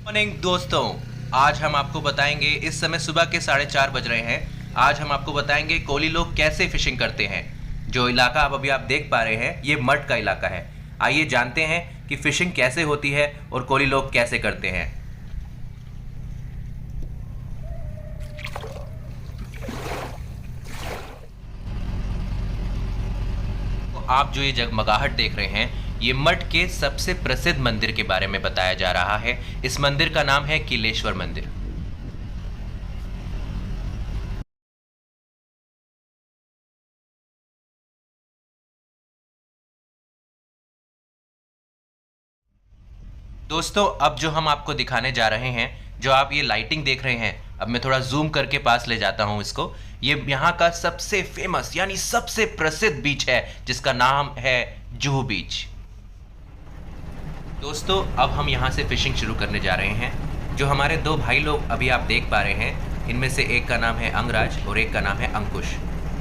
Morning दोस्तों, आज हम आपको बताएंगे। इस समय सुबह के 4:30 बज रहे हैं। आज हम आपको बताएंगे कोली लोग कैसे फिशिंग करते हैं। जो इलाका अभी आप देख पा रहे हैं ये मड का इलाका है। आइए जानते हैं कि फिशिंग कैसे होती है और कोली लोग कैसे करते हैं। तो आप जो ये जगमगाहट देख रहे हैं ये मठ के सबसे प्रसिद्ध मंदिर के बारे में बताया जा रहा है। इस मंदिर का नाम है किलेश्वर मंदिर। दोस्तों, अब जो हम आपको दिखाने जा रहे हैं, जो आप ये लाइटिंग देख रहे हैं, अब मैं थोड़ा जूम करके पास ले जाता हूं इसको। ये यहाँ का सबसे फेमस यानी सबसे प्रसिद्ध बीच है जिसका नाम है जुहू बीच। दोस्तों, अब हम यहाँ से फिशिंग शुरू करने जा रहे हैं। जो हमारे दो भाई लोग अभी आप देख पा रहे हैं, इनमें से एक का नाम है अंगराज और एक का नाम है अंकुश।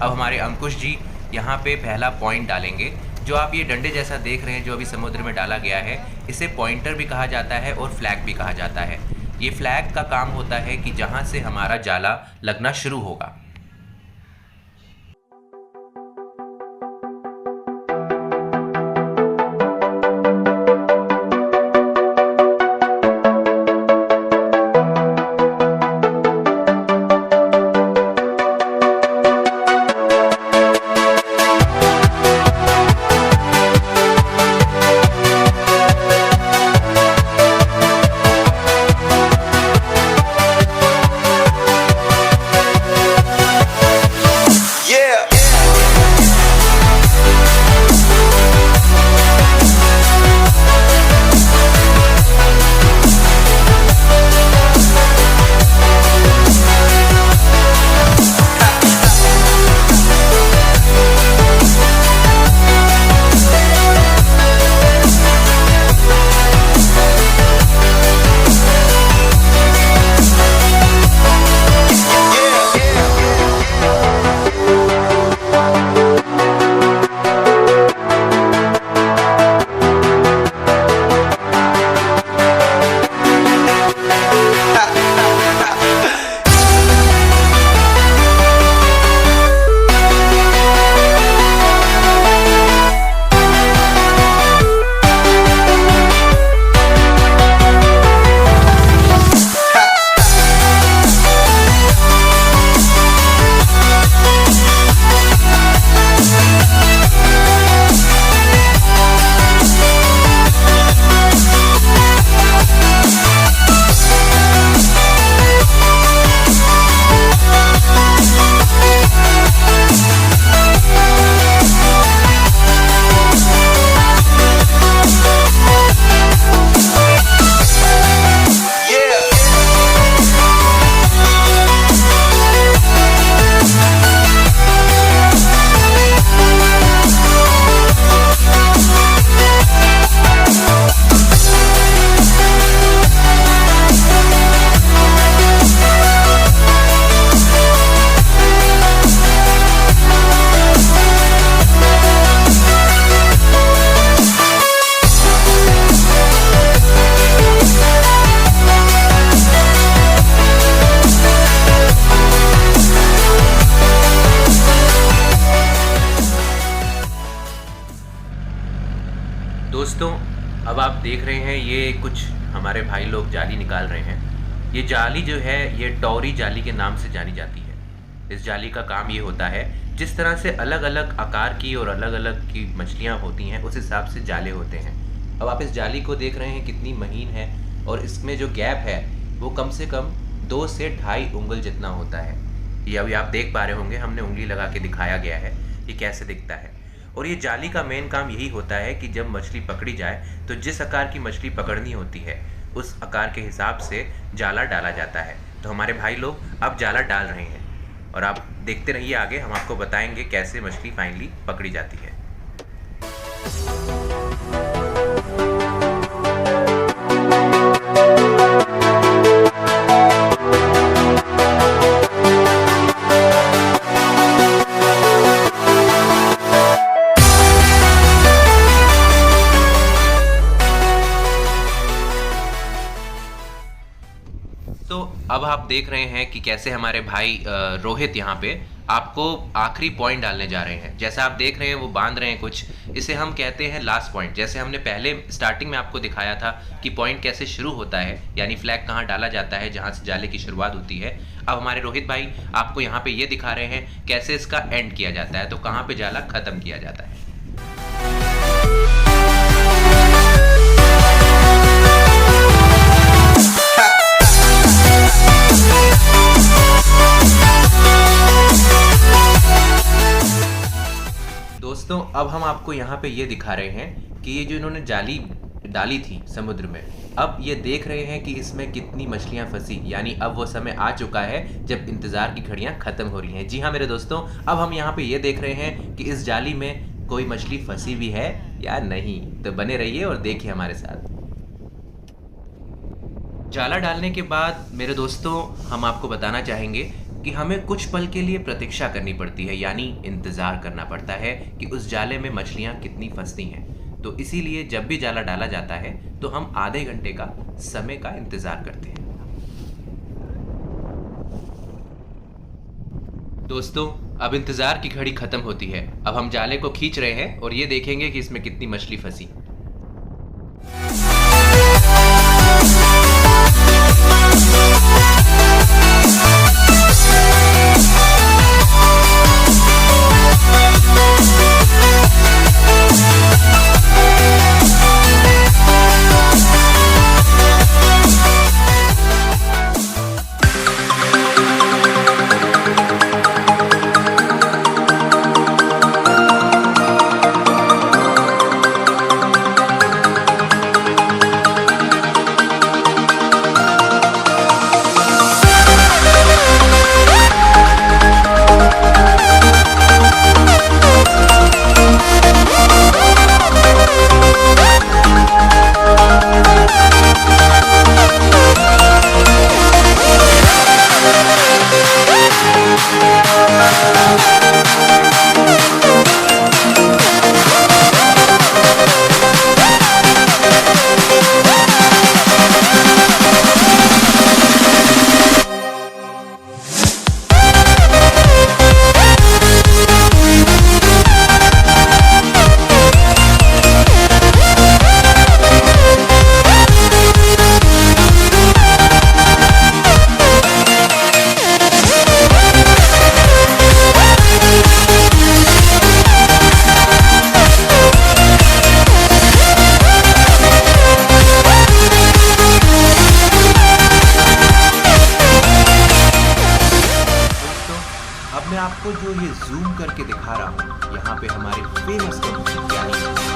अब हमारे अंकुश जी यहाँ पे पहला पॉइंट डालेंगे। जो आप ये डंडे जैसा देख रहे हैं जो अभी समुद्र में डाला गया है, इसे पॉइंटर भी कहा जाता है और फ्लैग भी कहा जाता है। ये फ्लैग का काम होता है कि जहाँ से हमारा जाला लगना शुरू होगा। दोस्तों, अब आप देख रहे हैं ये कुछ हमारे भाई लोग जाली निकाल रहे हैं। ये जाली जो है ये टौरी जाली के नाम से जानी जाती है। इस जाली का काम ये होता है, जिस तरह से अलग अलग आकार की और अलग अलग की मछलियाँ होती हैं उस हिसाब से जाले होते हैं। अब आप इस जाली को देख रहे हैं कितनी महीन है और इसमें जो गैप है वो कम से कम 2 से 2.5 उंगल जितना होता है। ये अभी आप देख पा रहे होंगे, हमने उंगली लगा के दिखाया गया है ये कैसे दिखता है। और ये जाली का मेन काम यही होता है कि जब मछली पकड़ी जाए तो जिस आकार की मछली पकड़नी होती है उस आकार के हिसाब से जाला डाला जाता है। तो हमारे भाई लोग अब जाला डाल रहे हैं और आप देखते रहिए, आगे हम आपको बताएंगे कैसे मछली फाइनली पकड़ी जाती है। दोस्तों अब आप देख रहे हैं कि कैसे हमारे भाई रोहित यहाँ पे आपको आखिरी पॉइंट डालने जा रहे हैं। जैसा आप देख रहे हैं वो बांध रहे हैं कुछ, इसे हम कहते हैं लास्ट पॉइंट। जैसे हमने पहले स्टार्टिंग में आपको दिखाया था कि पॉइंट कैसे शुरू होता है, यानी फ्लैग कहाँ डाला जाता है, जहाँ से जाले की शुरुआत होती है। अब हमारे रोहित भाई आपको यहाँ पे ये दिखा रहे हैं कैसे इसका एंड किया जाता है, तो कहाँ पे जाला खत्म किया जाता है। दोस्तों अब हम आपको यहाँ पे ये दिखा रहे हैं कि ये जो इन्होंने जाली डाली थी समुद्र में, अब ये देख रहे हैं कि इसमें कितनी मछलियाँ फंसी, यानी अब वो समय आ चुका है जब इंतज़ार की घड़ियाँ ख़त्म हो रही हैं। जी हाँ मेरे दोस्तों, अब हम यहाँ पे ये देख रहे हैं कि इस जाली में कोई मछली फंसी भी है या नहीं। तो बने रहिए और देखिए हमारे साथ। जाला डालने के बाद मेरे दोस्तों हम आपको बताना चाहेंगे कि हमें कुछ पल के लिए प्रतीक्षा करनी पड़ती है, यानी इंतज़ार करना पड़ता है कि उस जाले में मछलियाँ कितनी फंसती हैं। तो इसीलिए जब भी जाला डाला जाता है तो हम आधे घंटे का समय का इंतज़ार करते हैं। दोस्तों अब इंतज़ार की घड़ी ख़त्म होती है। अब हम जाले को खींच रहे हैं और ये देखेंगे कि इसमें कितनी मछली फंसी। आपको जो ये जूम करके दिखा रहा हूँ, यहाँ पे हमारे फेमस कंपनी यानी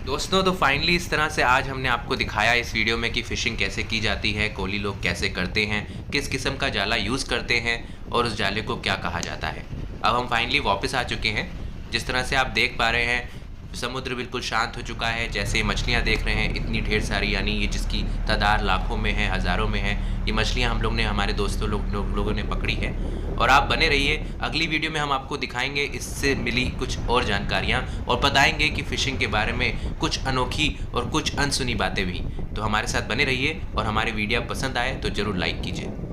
दोस्तों तो फाइनली इस तरह से आज हमने आपको दिखाया इस वीडियो में कि फ़िशिंग कैसे की जाती है, कोली लोग कैसे करते हैं, किस किस्म का जाला यूज़ करते हैं और उस जाले को क्या कहा जाता है। अब हम फाइनली वापस आ चुके हैं। जिस तरह से आप देख पा रहे हैं समुद्र बिल्कुल शांत हो चुका है। जैसे मछलियाँ देख रहे हैं इतनी ढेर सारी, यानी ये जिसकी तादाद लाखों में है, हज़ारों में है, ये मछलियाँ हम लोग ने, हमारे दोस्तों लोगों ने पकड़ी है। और आप बने रहिए, अगली वीडियो में हम आपको दिखाएंगे इससे मिली कुछ और जानकारियाँ और बताएंगे कि फ़िशिंग के बारे में कुछ अनोखी और कुछ अनसुनी बातें भी। तो हमारे साथ बने रहिए और हमारे वीडियो पसंद आए तो ज़रूर लाइक कीजिए।